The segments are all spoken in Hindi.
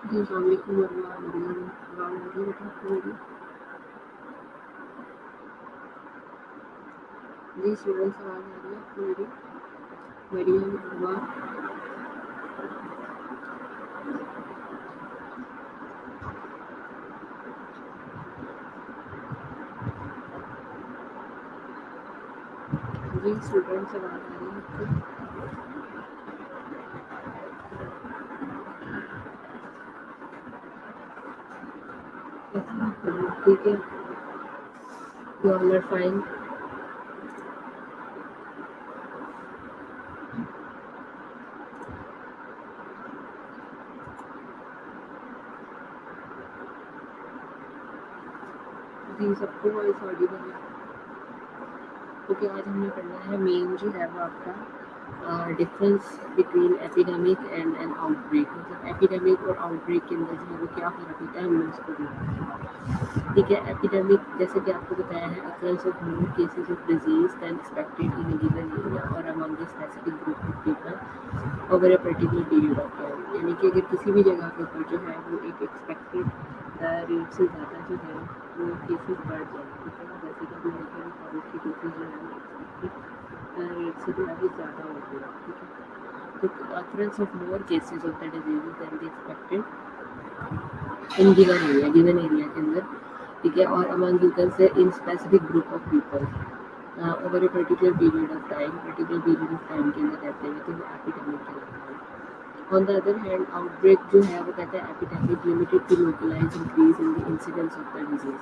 जी, अस्सलाम वालेकुम वरहमतुल्लाहि वबरकातुहू। आवाज़ आ रही है बेटा आपको मेरी? जी स्टूडेंट्स, आवाज़ आ रही है आपको मेरी? मरियम, अरवा। जी स्टूडेंट्स, आवाज़ आ रही है आपको? ठीक है, यू ऑल आर फाइन। जी सबको वॉइस ऑडिबल है? ओके, आज हमने पढ़ना है मेन जो है वो आपका difference between epidemic and N outbreak. मतलब एपिडेमिक और आउटब्रेक के अंदर जो है वो क्या फ़र्क होता है, हमने उसको देखना। ठीक है, एपिडेमिक जैसे कि आपको बताया है, occurrence of more cases of disease than expected in a given area और among the specific group of people over a particular period of time. यानी कि अगर किसी भी जगह के ऊपर जो है वो एक एक्सपेक्टेड रेट से ज़्यादा जो है वो केसेस बढ़ जाए, ठीक है, जैसे कि हमने देखा है कोविड के केसेस जो है वो एक्सपेक्टेड रेट से जो है वो ज़्यादा होते हैं, ठीक है। तो occurrence of more cases of the disease than the expected in given area के अंदर, ठीक है, और among you can say in specific group of people over a particular period of time, particular period of time के अंदर रहते हैं, तो वो एपिडेमिक कहलाता है। On the other hand outbreak जो है वो कहते हैं epidemic limited to localize increase in the incidence of the disease.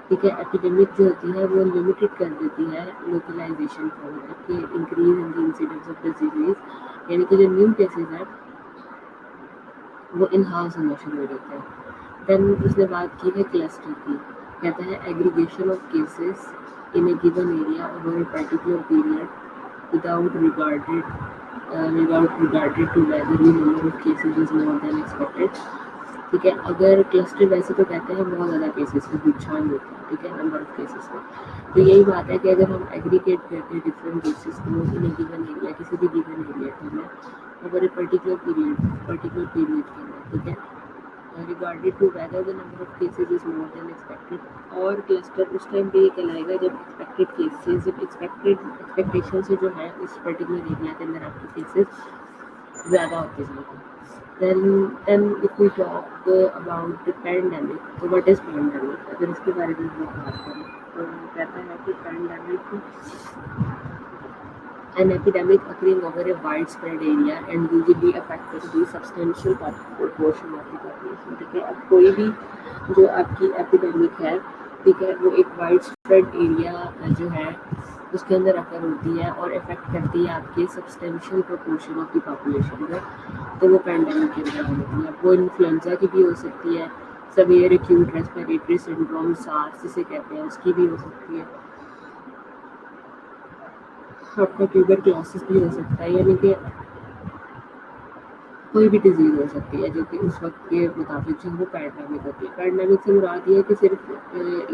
ठीक है, एपिडेमिक जो होती है वो लिमिटेड कर देती है लोकलाइजेशन को, मतलब कि increase in the incidence of the disease, यानी कि जो न्यू केसेस हैं वो इन्हांस होना शुरू हो जाते हैं। देन उसने बात की है क्लस्टर की, कहता है aggregation of cases in A given area over a particular period without regarded to whether the number of cases is more than expected। ठीक है, अगर क्लस्टर वैसे तो कहते हैं बहुत ज़्यादा केसेस की नुकसान होता है, ठीक है, नंबर ऑफ केसेस में। तो यही बात है कि अगर हम एग्रीगेट करते हैं डिफरेंट केसेस को इन ए गिवन एरिया, किसी भी गिवन एरिया के अंदर ओवर ए पर्टिकुलर पीरियड के अंदर, ठीक है, regarded to whether the number of cases is more than expected. और क्लस्टर उस टाइम पे ये कहलाएगा जब एक्सपेक्टेड केसेस, जब एक्सपेक्टेशन से जो है उस पर्टिकुलर एरिया के अंदर आपके केसेस ज़्यादा होते जाएंगे। then if we talk about the pandemic, तो what is pandemic, अगर इसके बारे में हम बात करें तो कहता है कि pandemic an epidemic occurring over a widespread area and usually affecting the substantial proportion of the population। ठीक है, अब कोई भी जो आपकी एपिडेमिक है, ठीक है, वो एक वाइड स्प्रेड एरिया जो है उसके अंदर अकर होती है और इफेक्ट करती है आपके substantial proportion of the population को, तो वो पैंडेमिक के अंदर होती है। वो इन्फ्लुएंजा की भी हो सकती है, severe acute respiratory syndrome SARS जिसे कहते हैं उसकी भी हो सकती है, आपका ट्यूबर क्लासिस भी हो सकता है, यानी कि कोई भी डिजीज़ हो सकती है जो कि उस वक्त के मुताबिक जो वो पैंडेमिक होती है। पैंडेमिक से मुराद ये है कि सिर्फ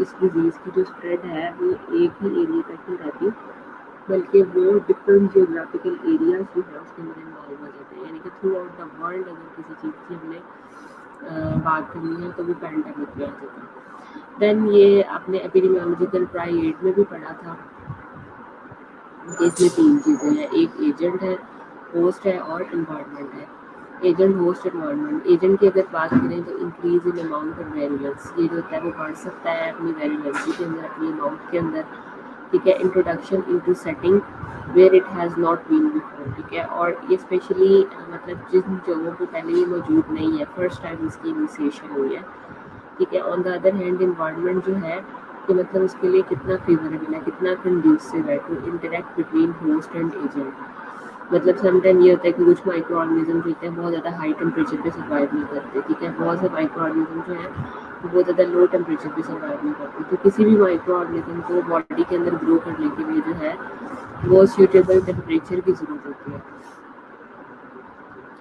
इस डिजीज़ की जो स्प्रेड है वो एक ही एरिया तक नहीं रहती, बल्कि वो डिफरेंट जियोग्राफिकल एरियाज जो है उसके अंदर इन्वॉल्व हो जाते हैं, यानी कि थ्रू आउट द वर्ल्ड अगर किसी चीज़ की हमने बात करनी है तो वो पैंडेमिक में आ जाता है। देन ये आपने एपिडेमियोलॉजिकल ट्राई 8 में भी पढ़ा था कि इसमें 3 चीज़ें हैं, एक एजेंट है, होस्ट है और इन्वायरमेंट है। Agent, host, environment. एजेंट की अगर बात करें तो increase in amount of variables, ये जो होता है वो बढ़ सकता है अपनी वेरिएबल्स के अंदर, अपनी अमाउंट के अंदर, ठीक है। Introduction into setting where it has not been before, ठीक है, और ये स्पेशली मतलब जिन जगहों पे पहले ये मौजूद नहीं है, फर्स्ट टाइम इसकी इनिशिएशन हुई है, ठीक है। On the other hand environment जो है कि मतलब उसके लिए कितना फेवरेबल है, कितना कंड्यूसिव है to interact between host and agent. मतलब समटाइम ये होता है कि कुछ माइक्रो ऑर्गेनिज्म जो होते हैं बहुत ज़्यादा हाई टेम्परेचर पे सर्वाइव नहीं करते, ठीक है, बहुत से माइक्रो ऑर्गेनिज्म जो है वो बहुत ज़्यादा लो टेम्परेचर पे सर्वाइव नहीं करते। तो किसी भी माइक्रो ऑर्गेनिज्म को बॉडी के अंदर ग्रो करने के लिए जो है वो सूटेबल टेम्परेचर की ज़रूरत होती है।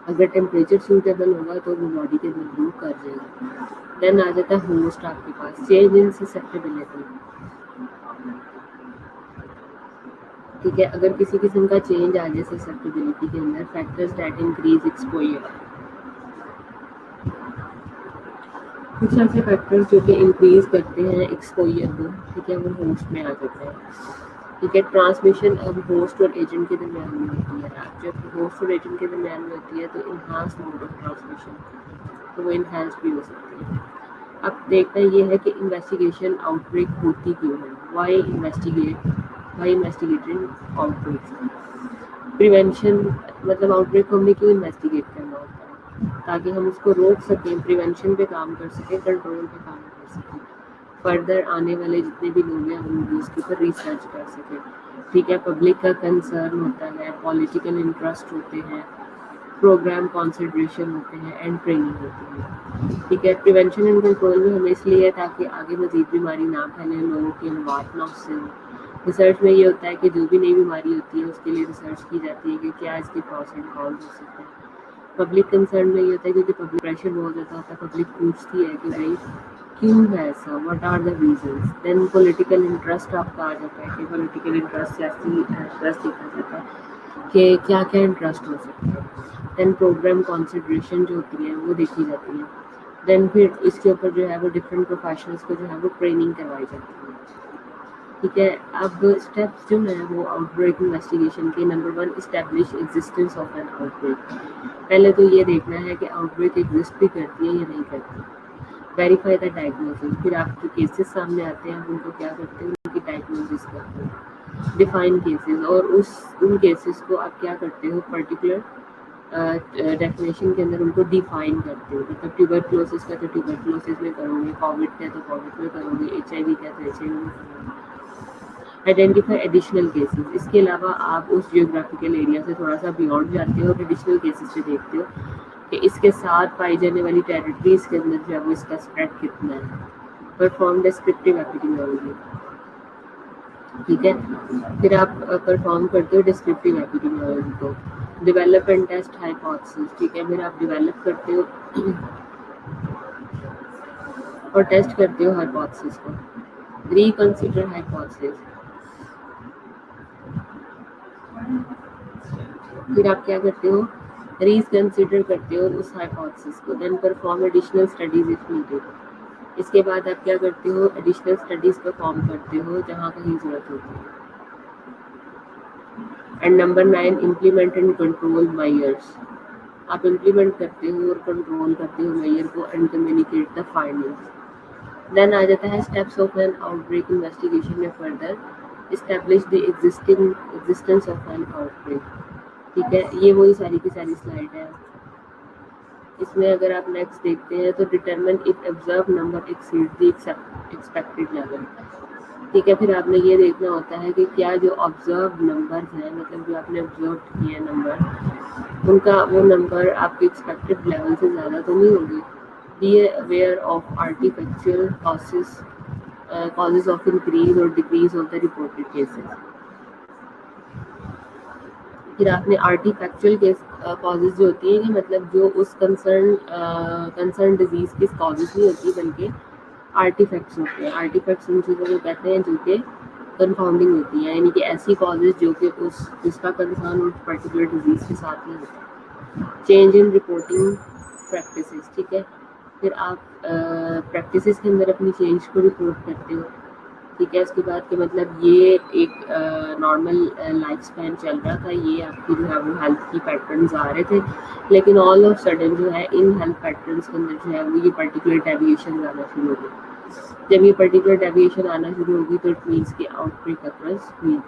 अगर टेम्परेचर सूटेबल होगा तो वो बॉडी के अंदर ग्रो कर जाएगा। देन आ जाता है होस्ट आपके पास, चेंज इन ससेप्टेबिलिटी, ठीक है, अगर किसी किस्म का चेंज आ जाए ससेप्टेबिलिटी के अंदर, फैक्टर्स दैट इंक्रीज एक्सपोजर, कुछ ऐसे फैक्टर्स जो कि इंक्रीज करते हैं एक्सपोजर को, ठीक है, वो होस्ट में आ जाते हैं। ठीक है, ट्रांसमिशन अब होस्ट और एजेंट के दरमियान में होती है। अब जब होस्ट और एजेंट के दरमियान में होती है तो इन्हांस मोड ऑफ ट्रांसमिशन, तो वो इन्हांस भी हो सकती है। अब देखना ये है कि इन्वेस्टिगेशन आउटब्रेक होती क्यों है, वाई इन्वेस्टिगेटिंग आउटब्रेक। प्रिवेंशन मतलब आउटब्रेक को हमने क्यों इन्वेस्टिगेट करना होता है, ताकि हम उसको रोक सकें, प्रिवेंशन पे काम कर सकें, कंट्रोल पे काम कर सकें, फर्दर आने वाले जितने भी लोग हैं हम उसके ऊपर रिसर्च कर सकें। ठीक है, पब्लिक का कंसर्न होता है, पॉलिटिकल इंटरेस्ट होते हैं, प्रोग्राम कॉन्सेंट्रेशन होते हैं एंड ट्रेनिंग होती है। ठीक है, प्रिवेंशन एंड कंट्रोल में हमें इसलिए है ताकि आगे मजीद बीमारी ना फैले, लोगों की अमवात ना उससे हो। रिसर्च में ये होता है कि जो भी नई बीमारी होती है उसके लिए रिसर्च की जाती है कि क्या इसके प्रॉस एंड कॉन्स हो सकते हैं। पब्लिक कंसर्न में ये होता है क्योंकि पब्लिक प्रेशर बहुत ज़्यादा होता है, पब्लिक पूछती है कि भाई क्यों है ऐसा, what are the reasons. Then political interest आपका आ जाता है कि पॉलिटिकल इंटरेस्ट, सियासी इंटरेस्ट देखा जाता है कि क्या क्या इंटरेस्ट हो सकता है। देन प्रोग्राम कॉन्सेंट्रेशन जो होती है वो देखी जाती है। देन फिर इसके ऊपर जो है वो डिफरेंट प्रोफेशनल्स को जो है वो ट्रेनिंग करवाई जाती है। ठीक है, अब स्टेप्स जो हैं वो आउटब्रेक इन्वेस्टिगेशन के, number 1 establish existence of an outbreak. पहले तो ये देखना है कि आउटब्रेक एग्जिस्ट भी करती है या नहीं करती। वेरीफाई द डायग्नोसिस, फिर आपके केसेस सामने आते हैं, आप उनको क्या करते हैं, उनकी डायग्नोसिस करते हैं। डिफाइन केसेस, और उन केसेस को आप क्या करते हो, पर्टिकुलर डेफिनेशन के अंदर उनको डिफाइन करते हो। मतलब ट्यूबरक्लोसिस का तो ट्यूबरक्लोसिस में करोगे, कोविड का तो कोविड में करोगे, HIV का तो HIV में करोगे। आइडेंटिफाई एडिशनल केसेस, इसके अलावा आप उस जियोग्राफिकल एरिया से थोड़ा सा बियॉन्ड जाते हो और एडिशनल केसेस पे देखते हो कि इसके साथ पाई जाने वाली टेरिटरीज के अंदर जो है वो इसका स्प्रेड कितना है। परफॉर्म डिस्क्रिप्टिव एपिडेमियोलॉजी, ठीक है, फिर आप परफॉर्म करते हो डिस्क्रिप्टिव एपिडेमियोलॉजी को। डेवलप एंड टेस्ट हाइपोथेसिस, ठीक है, फिर आप डेवलप करते हो और टेस्ट करते हो हाइपोथेसिस को। रिकंसिडर हाइपोथेसिस, फिर आप क्या करते हो, रीकंसिडर करते हो उस हाइपोथेसिस को। Then perform additional studies if needed, इसके बाद आप क्या करते हो, एडिशनल स्टडीज परफॉर्म करते हो जहाँ कहीं जरूरत होती है। And number 9 implement and control measures, आप इम्प्लीमेंट करते हो और कंट्रोल करते हो मेजर को and communicate the findings. Then आ जाता है steps of an outbreak investigation में further establish the existence of an outbreak. ठीक है, ये वही सारी की सारी स्लाइड है। इसमें अगर आप नेक्स्ट देखते हैं तो determine if observe number exceed the expected level. ठीक है, फिर आपने ये देखना होता है कि क्या जो ऑब्जर्व नंबर्स हैं, मतलब जो आपने ऑब्जर्व किए नंबर, उनका वो नंबर आपके एक्सपेक्टेड लेवल से ज़्यादा तो नहीं होंगे। Be aware of artifactual causes of increase or decrease of the reported cases। फिर आपने आर्टिफैक्चुअल केस कॉजेज जो होती है कि मतलब जो उस कंसर्न डिजीज की कॉजेज नहीं होती बल्कि आर्टिफैक्ट्स होते हैं। आर्टिफैक्ट्स उन चीज़ों को कहते हैं जो कि कंफाउंडिंग होती हैं, यानी कि ऐसी कॉजेज जो कि उस जिसका कंसर्न उस पर्टिकुलर डिजीज के साथ नहीं होता। चेंज इन रिपोर्टिंग प्रैक्टिसेस, ठीक है, फिर आप प्रैक्टिसेस के अंदर अपनी चेंज को रिपोर्ट करते हो। ठीक है, उसके बाद के मतलब ये एक नॉर्मल लाइफ स्पैन चल रहा था, ये आपकी जो है वो हेल्थ की पैटर्न्स आ रहे थे, लेकिन ऑल ऑफ सडन जो है इन हेल्थ पैटर्न्स के अंदर जो है वो ये पर्टिकुलर डेविएशन आना शुरू हो गई। जब ये पर्टिकुलर डेविएशन आना शुरू होगी तो इट मीन्स कि आउटब्रेक अक्रस हुई।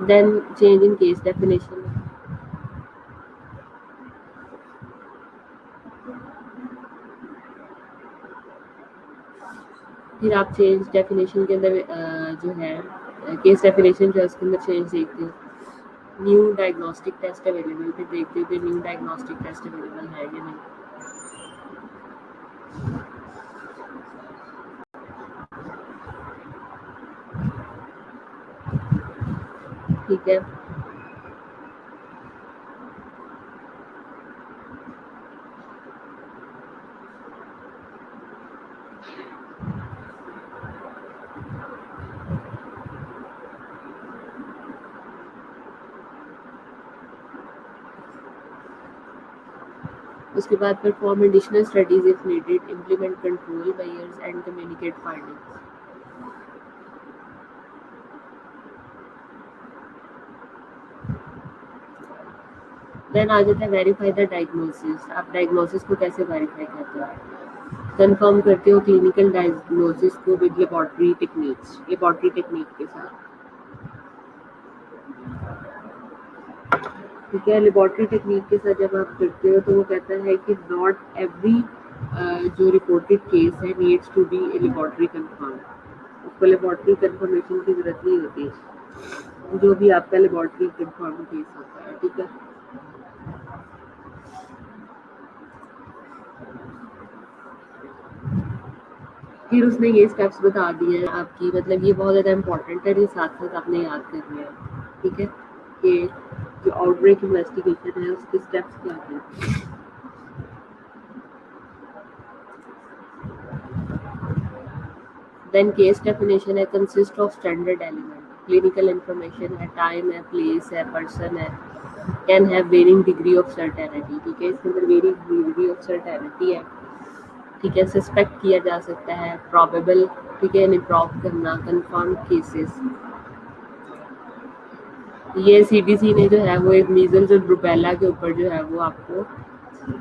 Then change in case definition, फिर आप चेंज डेफिनेशन के अंदर जो है केस डेफिनेशन जो है उसके अंदर चेंज देखते हो। न्यू डायग्नोस्टिक टेस्ट अवेलेबल, फिर देखते हो कि न्यू डायग्नोस्टिक टेस्ट अवेलेबल है या नहीं। ठीक है, उसके बाद perform additional studies if needed, implement control measures and communicate findings. Then आ जाता है वेरीफाई द डायग्नोसिस। आप डायग्नोसिस को कैसे वेरीफाई करते हो? कंफर्म करते हो क्लिनिकल डायग्नोसिस को विद लेबोरेटरी टेक्निक के साथ। ठीक है, लेबोरेटरी टेक्निक के साथ जब आप करते हो तो वो कहता है कि नॉट एवरी जो रिपोर्टेड केस है needs to be laboratory confirm. उसको लेबोरेटरी कंफर्मेशन की जरूरत नहीं होती जो भी आपका लेबोरेटरी कंफर्म केस होता है। ठीक है, फिर उसने ये स्टेप्स बता दिए हैं आपकी, मतलब ये बहुत ज़्यादा इंपॉर्टेंट है, ये साथ साथ आपने याद करने हैं। ठीक है, कि जो आउटब्रेक इन्वेस्टिगेशन है उसके स्टेप्स क्या हैं। देन केस डेफिनेशन है, consist of standard element, clinical information है, टाइम है, प्लेस है, पर्सन है, can have varying degree of certainty. ठीक है, इसके अंदर वेरिंग डिग्री ऑफ सर्टेनिटी है। ठीक है, सस्पेक्ट किया जा सकता है, प्रोबेबल, ठीक है, इम्प्रूव करना, कंफर्म केसेस। ये सीडीसी ने जो है वो एक मीजल्स और रुबेला के ऊपर जो है वो आपको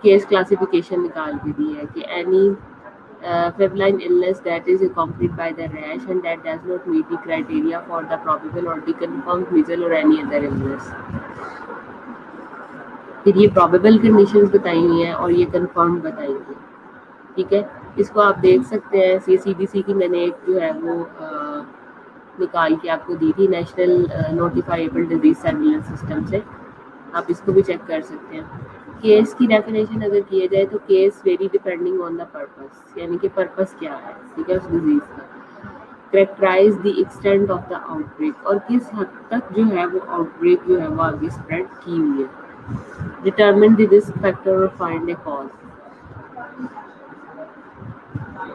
केस क्लासिफिकेशन निकाल के दी है कि any febrile illness that is accompanied by the rash and that does not meet the criteria for the probable or the confirmed measles or any other illness। फिर ये probable conditions बताई हुई हैं और ये confirmed बताई हुई है। ठीक है, इसको आप देख सकते हैं, CDC की मैंने एक जो है वो निकाल के आपको दी थी, national notifiable disease surveillance system से, आप इसको भी चेक कर सकते हैं। केस की डेफिनेशन अगर किया जाए तो case very depending on the purpose, यानी कि पर्पस क्या है, ठीक है, उस डिजीज का। Characterize the extent of the outbreak, और किस हद तक जो है वो आउटब्रेक जो है वो आगे स्प्रेड की हुई है। डिटरमिन द रिस्क फैक्टर और फाइंड ए कॉज।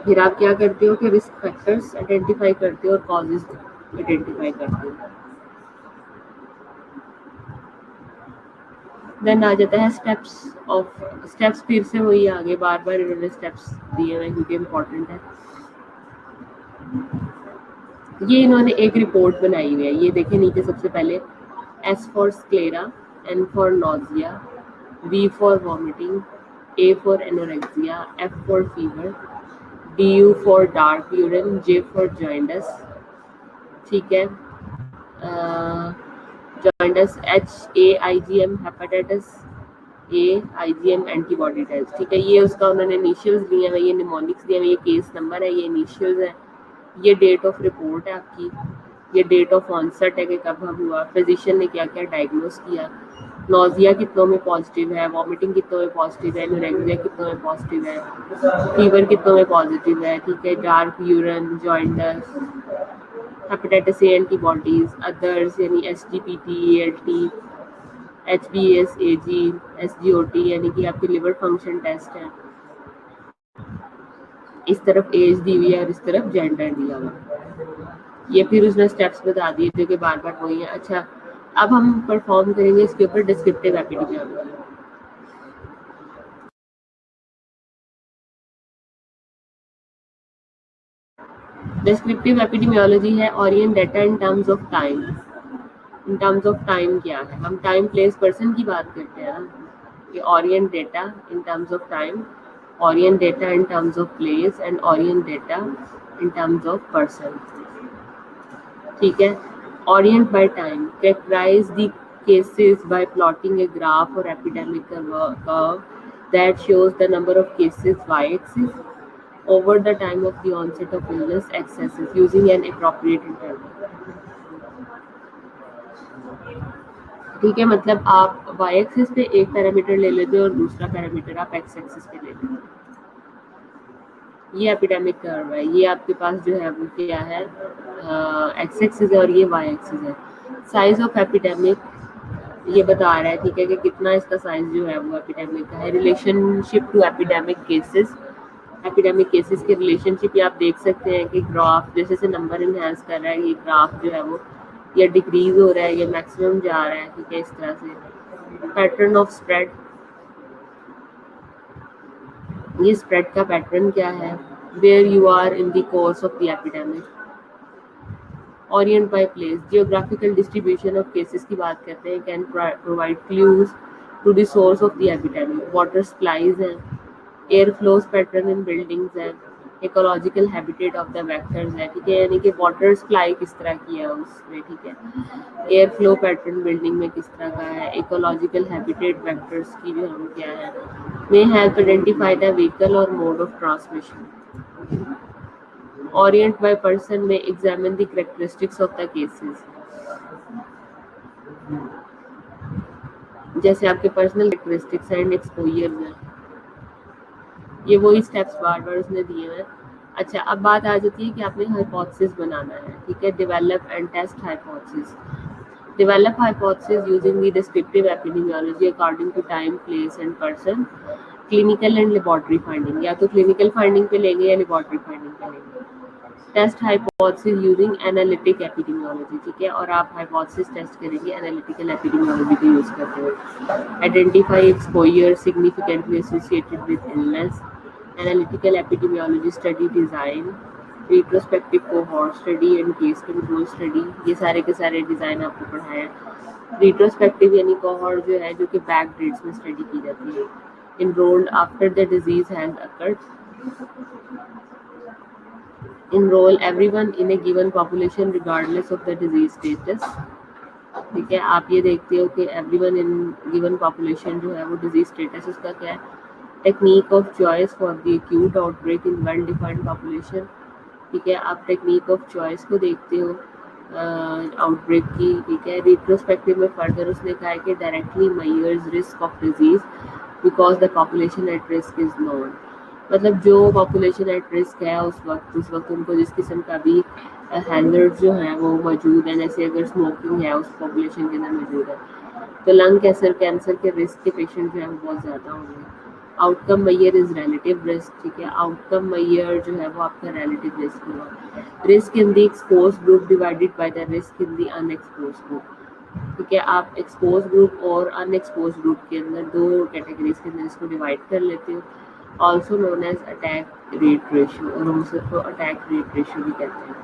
फिर आप क्या करते हो कि रिस्क फैक्टर्स आइडेंटिफाई करते हो और कॉजेज आइडेंटिफाई करते हो। देन आ जाता है स्टेप्स फिर से वही आगे बार बार इन्होंने स्टेप्स दिए हुए क्योंकि इम्पोर्टेंट है। ये इन्होंने एक रिपोर्ट बनाई हुई है, ये देखें नीचे सबसे पहले, S for sclera, N for nausea, V for vomiting, A for anorexia, F for fever, D U for dark urine, J for jaundice. ठीक है, jaundice HAIGM hepatitis A, IgM antibody test. ठीक है, ये उसका उन्होंने इनिशियल्स दिए हैं, ये निमोनिक्स दिए हैं, ये केस नंबर है, ये इनिशियल्स है, ये डेट ऑफ रिपोर्ट है आपकी, ये डेट ऑफ ऑनसेट है कि कब हम हुआ, फिजिशियन ने क्या क्या डायग्नोस किया, नोजिया कितनों में पॉजिटिव है, वॉमिटिंग कितनों में पॉजिटिव है, एनोरेक्सिया कितनों में पॉजिटिव है, फीवर कितनों में पॉजिटिव है। ठीक है, dark urine, jaundice, hepatitis A antibodies, others यानी SGPT, ALT, HbS, AG, SGOT यानी कि आपके लिवर फंक्शन टेस्ट है। इस तरफ एज दी हुई है और इस तरफ जेंडर दिया हुआ। ये फिर उसने स्टेप्स बता दिए जो कि बार बार वही है। अच्छा, अब हम परफॉर्म करेंगे इसके ऊपर डिस्क्रिप्टिव एपिडेमियोलॉजी। डिस्क्रिप्टिव एपिडेमियोलॉजी है Orient data in terms of time. In terms of time क्या है, हम टाइम प्लेस पर्सन की बात करते हैं ना, कि Orient data in terms of time, orient data in terms of place and orient data in terms of person। ठीक है, orient by time, characterize the cases by plotting a graph or epidemic curve that shows the number of cases y-axis over the time of the onset of illness x-axis using an appropriate interval। ठीक है, मतलब आप y-axis पे एक पैरामीटर ले लेते हो और दूसरा पैरामीटर आप x-axis पे ले लेते हो। ये एपिडेमिक कर्व है, ये आपके पास जो है वो क्या है, एक्स एक्सिस है और ये वाई एक्सिस है। साइज ऑफ एपिडेमिक ये बता रहा है, ठीक है, कि कितना इसका साइज जो है वो एपिडेमिक का है। Relationship to epidemic cases, epidemic cases के रिलेशनशिप ये आप देख सकते हैं कि ग्राफ जैसे से नंबर इनहेंस कर रहा है, ये ग्राफ जो है वो या डिक्रीज हो रहा है या मैक्सिमम जा रहा है। ठीक है, इस तरह से पैटर्न ऑफ स्प्रेड, ये स्प्रेड का पैटर्न क्या है, where you are in the course of the epidemic. Orient by place, geographical distribution of cases की बात करते हैं, can provide clues to the source of the epidemic. Water supplies हैं, air flows pattern in buildings है, ecological habitat of the vectors है, ठीक है, यानी कि वाटर सप्लाई किस तरह की है उसमें, ठीक है, एयर फ्लो पैटर्न बिल्डिंग में किस तरह का है, इकोलॉजिकल हैबिटेट वेक्टर्स की जो हम क्या है, may help identify the vehicle और mode of transmission. Orient by person may examine the characteristics of the cases, जैसे आपके पर्सनल कैरेक्टरिस्टिक्स एंड एक्सपोजर हैं, ये वही स्टेप्स बार बार उसने दिए हैं। अच्छा, अब बात आ जाती है कि आपने हाइपोथेसिस बनाना है, ठीक है, develop and test hypothesis. Develop hypothesis using the descriptive epidemiology according to time, place and person, clinical and laboratory finding, या तो क्लिनिकल फाइंडिंग पे लेंगे या लेबोरेटरी फाइंडिंग पे लेंगे। Test hypothesis using analytic epidemiology, ठीक है, और आप हाइपोथेसिस टेस्ट करेंगे एनालिटिकल एपिडेमियोलॉजी को यूज करते हुए। Identify exposure significantly associated with illness, analytical epidemiology study design, retrospective cohort study and case control study, ये सारे के सारे डिजाइन आपको पढ़ाए हैं। रिट्रोस्पेक्टिव यानी कोहॉर्ट जो है, जो कि बैक डेट्स में स्टडी की जाती है। enrolled after the disease has occurred, enroll everyone in a given population regardless of the disease status, ठीक है, आप ये देखते हो कि एवरीवन इन गिवन पॉपुलेशन जो है वो डिजीज स्टेटस उसका क्या है। Technique of choice for the acute outbreak in well defined population, ठीक है, आप टेक्निक ऑफ चॉइस को देखते हो आउटब्रेक की, ठीक है। रिट्रोस्पेक्टिव में फर्दर उसने कहा है कि directly measures risk of disease because the population at risk is known, मतलब जो पॉपुलेशन एट रिस्क है उस वक्त उनको जिस किस्म का भी हैजर्ड जो है वो मौजूद है, जैसे अगर स्मोकिंग है उस पॉपुलेशन के अंदर मौजूद है, तो लंग कैंसर के रिस्क के पेशेंट जो है वो बहुत ज़्यादा होंगे। Outcome measure is relative risk, ठीक है, आउटकम मेजर जो है वो आपका रिलेटिव रिस्क होगा। Risk in the exposed group divided by the risk in the unexposed group, ठीक है, आप एक्सपोज ग्रुप और अनएक्सपोज ग्रुप के अंदर दो कैटेगरीज के अंदर इसको डिवाइड कर लेते हो, also known as attack rate ratio, और हम उसको अटैक रेट रेशियो भी कहते हैं।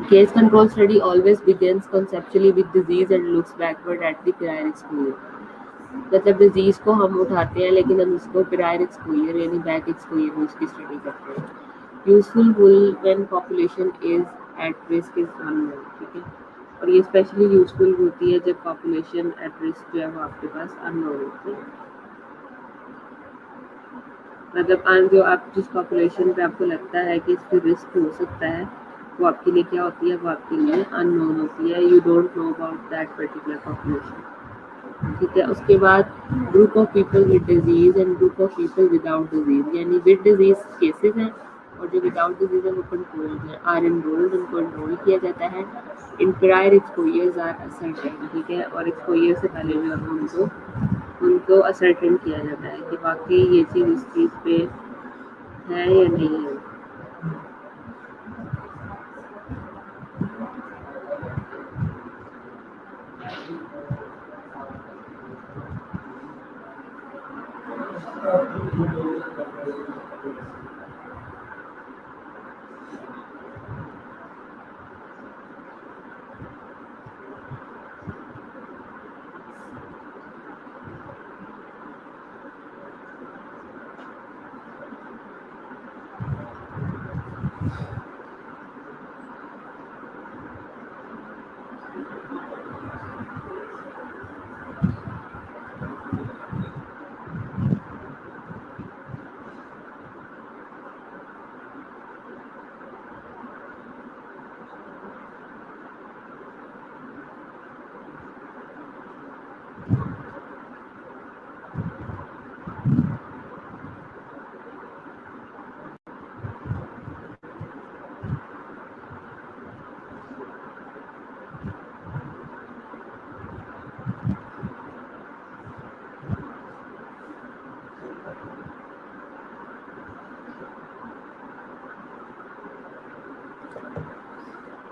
Case control study always begins conceptually with disease and looks backward at the prior exposure, मतलब डिजीज को हम उठाते हैं लेकिन हम उसको प्रायर एक्सपोजर यानी बैक एक्सपोजर में उसकी स्टडी करते हैं। Useful when population is at risk is unknown, ठीक है, और ये स्पेशली यूजफुल होती है जब पॉपुलेशन एट रिस्क जो है वो आपके पास अननोन होती है, मतलब जो आप जिस पॉपुलेशन पे आपको लगता है कि इस पर रिस्क हो सकता है वो आपके लिए क्या होती है, वो आपके लिए अननोन होती है, you don't know about that particular population, ठीक है। उसके बाद group of people with disease and group of people without disease, यानी विद डिजीज केसेस हैं और जो विदाउट डिजीज है वो कंट्रोल्ड है, आर एनरोल्ड, उनको एनरोल किया जाता है। इन प्रायर एक्सपोजर्स आर असर्टेन, ठीक है, और एक्सपोजर से पहले जो है उनको असर्टेन किया जाता है कि वाकई ये चीज़ इस चीज़ पे है या नहीं है।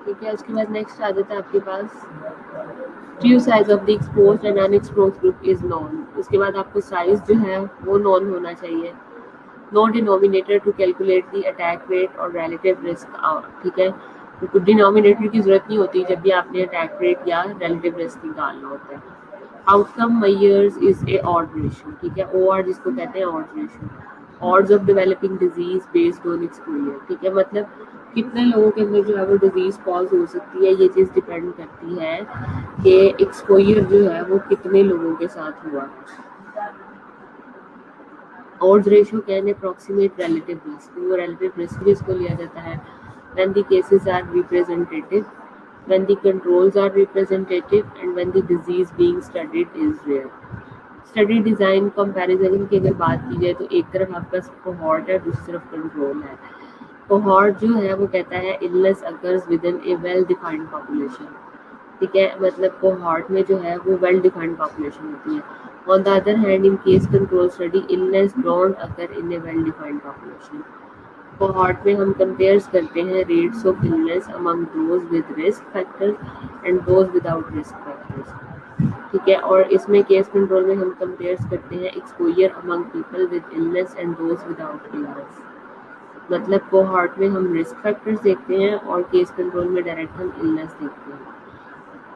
ठीक है, उसके बाद नेक्स्ट आ जाता है आपके पास true size of the exposed and unexposed group is known. उसके बाद आपको साइज जो है वो नॉन होना चाहिए। No denominator to calculate the attack rate और रिलेटिव रिस्क। ठीक है, तो डिनोमिनेटर की जरूरत नहीं होती जब भी आपने अटैक रेट या रिलेटिव रिस्क निकालना होता है। Outcome measures is a odd ratio. ठीक है, ओआर जिसको कहते हैं odd ratio, odds of developing disease based on exposure. ठीक है, मतलब कितने लोगों के अंदर जो है वो डिजीज कॉज हो सकती है, ये चीज़ डिपेंड करती है कि एक्सपोजर जो है वो कितने लोगों के साथ हुआ। Odds ratio can approximate relative risk, वो रिलेटिव रिस्क भी इसको लिया जाता है। When the cases are representative, when the controls are representative and when the disease being studied is rare. Study design comparison की अगर बात की जाए तो एक तरफ आपका कोहॉर्ट है, दूसरी तरफ कंट्रोल है। कोहॉर्ट जो है वो कहता है illness occurs with in A well defined population. ठीक है, मतलब कोहॉर्ट में जो है वो वेल डिफाइंड पॉपुलेशन होती है। On the other hand in case control study illness don't occur in A well defined population. Cohort में हम कंपेयर्स करते हैं rates of illness among those with risk factors and those without risk factors. ठीक है, और इसमें केस कंट्रोल में हम कंपेयर्स करते हैं exposure among people with illness and those without illness. मतलब कोहॉर्ट में हम रिस्क फैक्टर्स देखते हैं और केस कंट्रोल में डायरेक्ट हम इलनेस देखते हैं।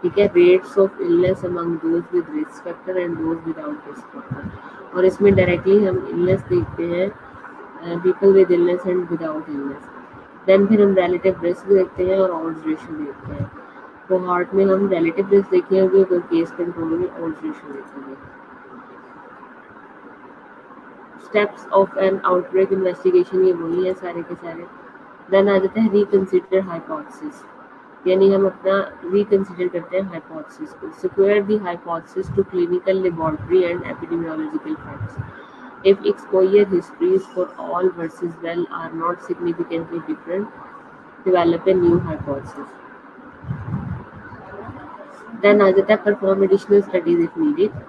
ठीक है, rates of illness among those with risk factor and those without risk factor, और इसमें डायरेक्टली हम इलनेस देखते हैं, people with illness and without illness. Then फिर हम रिलेटिव रिस्क देखते हैं और ऑड्स रेशियो देखते हैं। कोहॉर्ट में हम रिलेटिव रिस्क देखेंगे और केस कंट्रोल में ऑड्स रेशियो देखेंगे। Steps of an outbreak investigation ये वही है सारे के सारे। देन आ जाता है रिकंसिडर हाइपोथेसिस, यानी हम अपना रिकंसिडर करते हैं हाइपोथेसिस को। Square the hypothesis to clinical laboratory and epidemiological facts. If exposure histories for all versus well are not significantly different, develop a new hypothesis. Then आ जाता है perform additional studies if needed.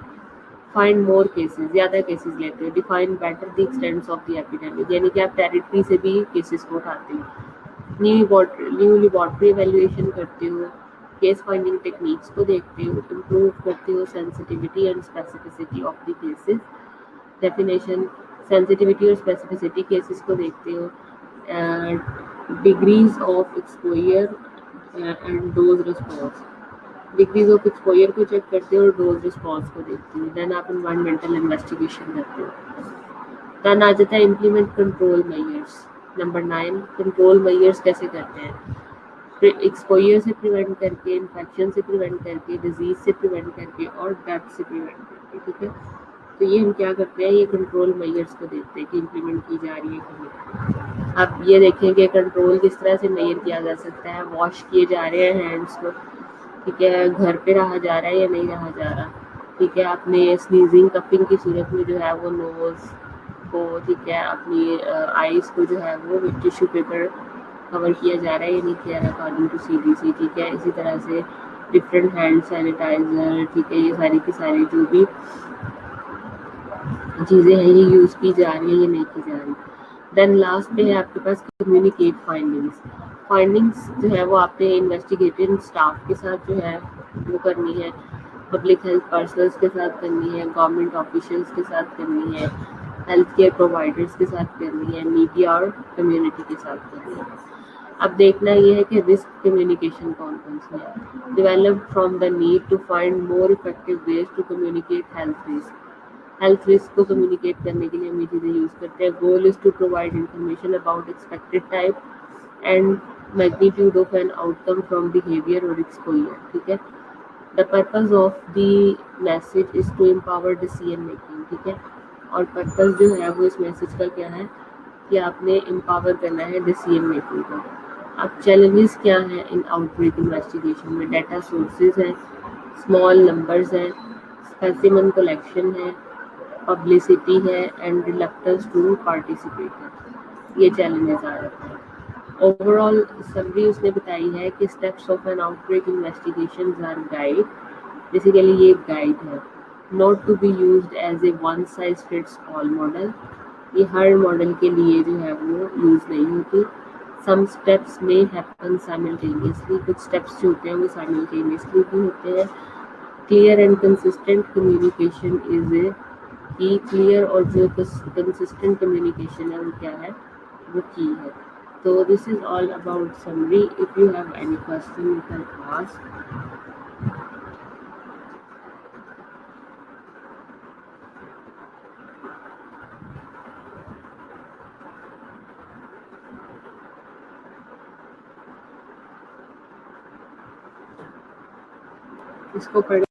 Find more cases, ज़्यादा cases लेते हो। Define better the extents of the epidemic, यानी कि आप टेरिटरी से भी cases को उठाते हो। न्यू लेबोरेटरी एवेल्युएशन करते हो, केस फाइंडिंग टेक्निक्स को देखते हो, इम्प्रूव करते हो sensitivity and specificity of the cases. Definition, sensitivity और स्पेसिफिसिटी केसेस को देखते हो, degrees of exposure and dose response. Degrees of exposure को चेक करते हो और डोज रिस्पॉन्स को देखते हो। देन आप एनवायरमेंटल इन्वेस्टिगेशन करते हो। देन आ जाता है implement control measures. Number 9, control measures कैसे करते हैं? एक्सपोजर से प्रिवेंट करके, इन्फेक्शन से प्रिवेंट करके, डिजीज से प्रिवेंट करके और डेथ से प्रिवेंट करके। ठीक है, तो ये हम क्या करते हैं, ये कंट्रोल मेजर्स को देखते हैं कि इम्प्लीमेंट की जा रही है कि नहीं। अब ये देखें कि कंट्रोल किस तरह से मेजर किया जा सकता है। वॉश किए जा रहे हैं हैंड्स को, ठीक है, घर पे रहा जा रहा है या नहीं रहा जा रहा। ठीक है, अपने स्नीजिंग कपिंग की सूरत में जो है वो नोज़ को, ठीक है, अपनी आईज को जो है वो टिश्यू पेपर कवर किया जा रहा है या नहीं किया रहा अकॉर्डिंग टू CDC। ठीक है, इसी तरह से डिफरेंट हैंड सैनिटाइज़र, ठीक है, ये सारी की सारी जो भी चीज़ें हैं ये यूज़ की जा रही है या नहीं की जा रही। देन लास्ट पे है आपके पास कम्युनिकेट फाइंडिंग्स। फाइंडिंग्स जो है वो आपने इन्वेस्टिगेटिंग स्टाफ के साथ जो है वो करनी है, पब्लिक हेल्थ पर्सनल्स के साथ करनी है, गवर्नमेंट ऑफिशियल्स के साथ करनी है, हेल्थ केयर प्रोवाइडर्स के साथ करनी है, मीडिया और कम्युनिटी के साथ करनी है। अब देखना ये है कि रिस्क कम्युनिकेशन कौन कौन सी है। Develop from the need to find more effective ways to communicate health risk. Health risk को कम्युनिकेट करने के लिए हम ये चीज़ें यूज़ करते हैं। Goal is to provide information about expected type and magnitude of an outcome from behaviour और एक्सपोजर। ठीक है, the purpose of the message is to empower decision making. ठीक है, और पर्पज़ जो है वो इस मैसेज का क्या है कि आपने एम्पावर करना है डिसीजन मेकिंग को। अब चैलेंजेस क्या हैं इन आउटब्रेक इन्वेस्टिगेशन में? डाटा सोर्सेज हैं, स्मॉल नंबर्स हैं, स्पेसिमन कलेक्शन है, पब्लिसिटी है एंड रिलक्टेंस टू पार्टिसिपेट है। ये चैलेंजेस आ जाते हैं। ओवरऑल समरी उसने बताई है कि steps of an outbreak investigation are guide. Basically ये गाइड है, not to be used as a one size fits all model. ये हर मॉडल के लिए जो है वो यूज़ नहीं होती। सम स्टेप्स में हैपन साइमल्टेनियसली, कुछ स्टेप्स जो होते हैं वो साइमल्टेनियसली भी होते हैं। Clear and consistent communication is a की, क्लियर और जो कंसिस्टेंट कम्युनिकेशन है वो क्या है, वो की है। तो this is all about summary. If you have any question you can ask. इसको पढ़